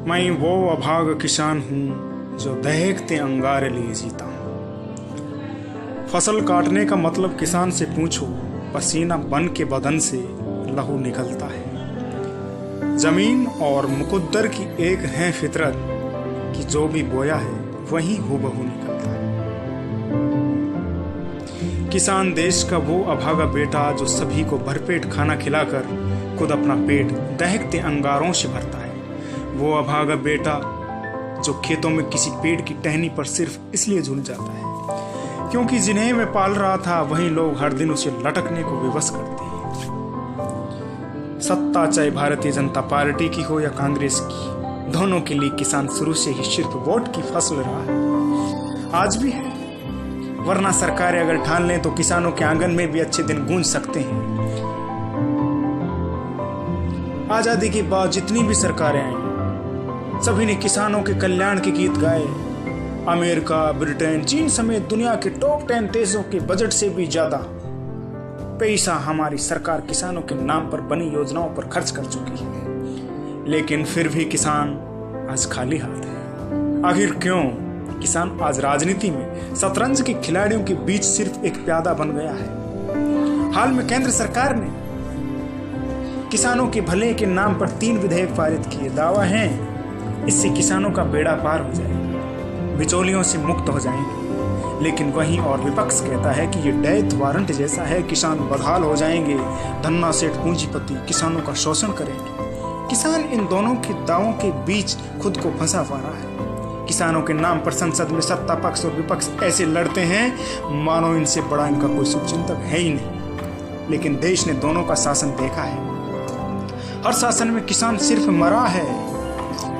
मैं वो अभागा किसान हूँ जो दहकते अंगारे लिए जीता हूँ। फसल काटने का मतलब किसान से पूछो, पसीना बन के बदन से लहू निकलता है। जमीन और मुकद्दर की एक है फितरत कि जो भी बोया है वही हूबहू निकलता है। किसान देश का वो अभागा बेटा जो सभी को भरपेट खाना खिलाकर खुद अपना पेट दहकते अंगारों से भरता है। वो अभागा बेटा जो खेतों में किसी पेड़ की टहनी पर सिर्फ इसलिए झूल जाता है क्योंकि जिन्हें मैं पाल रहा था वही लोग हर दिन उसे लटकने को विवश करते हैं। सत्ता चाहे भारतीय जनता पार्टी की हो या कांग्रेस की, दोनों के लिए किसान शुरू से ही सिर्फ वोट की फसल रहा है, आज भी है। वरना सरकारें अगर ठान लें तो किसानों के आंगन में भी अच्छे दिन गूंज सकते हैं। आजादी के बाद जितनी भी सरकारें आई सभी ने किसानों के कल्याण के गीत गाए। अमेरिका, ब्रिटेन, चीन समेत दुनिया के टॉप 10 देशों के बजट से भी ज्यादा पैसा हमारी सरकार किसानों के नाम पर बनी योजनाओं पर खर्च कर चुकी है। लेकिन फिर भी किसान आज खाली हाथ है। आखिर क्यों? किसान आज राजनीति में शतरंज के खिलाड़ियों के बीच सिर्फ एक प्यादा बन गया है। हाल में केंद्र सरकार ने किसानों के भले के नाम पर 3 विधेयक पारित किए। दावा है इससे किसानों का बेड़ा पार हो जाएगा, बिचौलियों से मुक्त हो जाएंगे। लेकिन वहीं और विपक्ष कहता है कि ये डेथ वारंट जैसा है, किसान बदहाल हो जाएंगे, धन्ना सेठ पूंजीपति किसानों का शोषण करेंगे। किसान इन दोनों के दावों के बीच खुद को फंसा पा रहा है। किसानों के नाम पर संसद में सत्ता पक्ष और विपक्ष ऐसे लड़ते हैं मानो इनसे बड़ा इनका कोई शुभचिंतक है ही नहीं। लेकिन देश ने दोनों का शासन देखा है। हर शासन में किसान सिर्फ मरा है।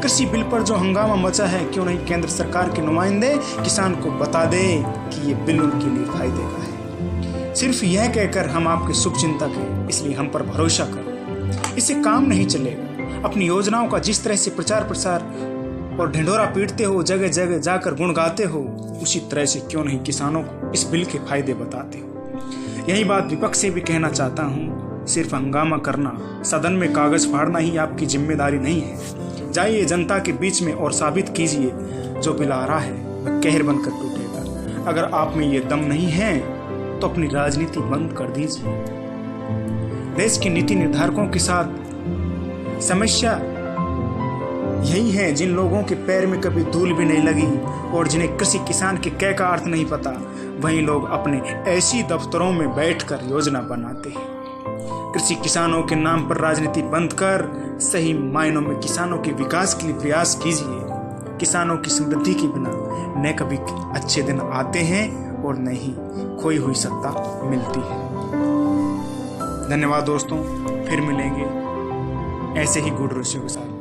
कृषि बिल पर जो हंगामा मचा है, क्यों नहीं केंद्र सरकार के नुमाइंदे किसान को बता दे कि ये बिल उनके लिए फायदे का है। सिर्फ यह कहकर हम आपके शुभचिंतक हैं इसलिए हम पर भरोसा करो, इससे काम नहीं चलेगा। अपनी योजनाओं का जिस तरह से प्रचार प्रसार और ढिंढोरा पीटते हो, जगह जगह जाकर गुण गाते हो, उसी तरह से क्यों नहीं किसानों को इस बिल के फायदे बताते हो। यही बात विपक्ष से भी कहना चाहता हूँ। सिर्फ हंगामा करना, सदन में कागज फाड़ना ही आपकी जिम्मेदारी नहीं है। जाइए जनता के बीच में और साबित कीजिए जो बिल आ रहा है वह कहर बनकर टूटेगा। अगर आप में ये दम नहीं है तो अपनी राजनीति बंद कर दीजिए। देश के नीति निर्धारकों के साथ समस्या यही है, जिन लोगों के पैर में कभी धूल भी नहीं लगी और जिन्हें कृषि किसान के कै का अर्थ नहीं पता, वही लोग अपने ऐसी दफ्तरों में बैठकर योजना बनाते हैं। कृषि किसानों के नाम पर राजनीति बंद कर सही मायनों में किसानों के विकास के लिए प्रयास कीजिए। किसानों की समृद्धि के बिना न कभी अच्छे दिन आते हैं और न ही खोई हुई सत्ता मिलती है। धन्यवाद दोस्तों, फिर मिलेंगे ऐसे ही गुड न्यूज़ के साथ।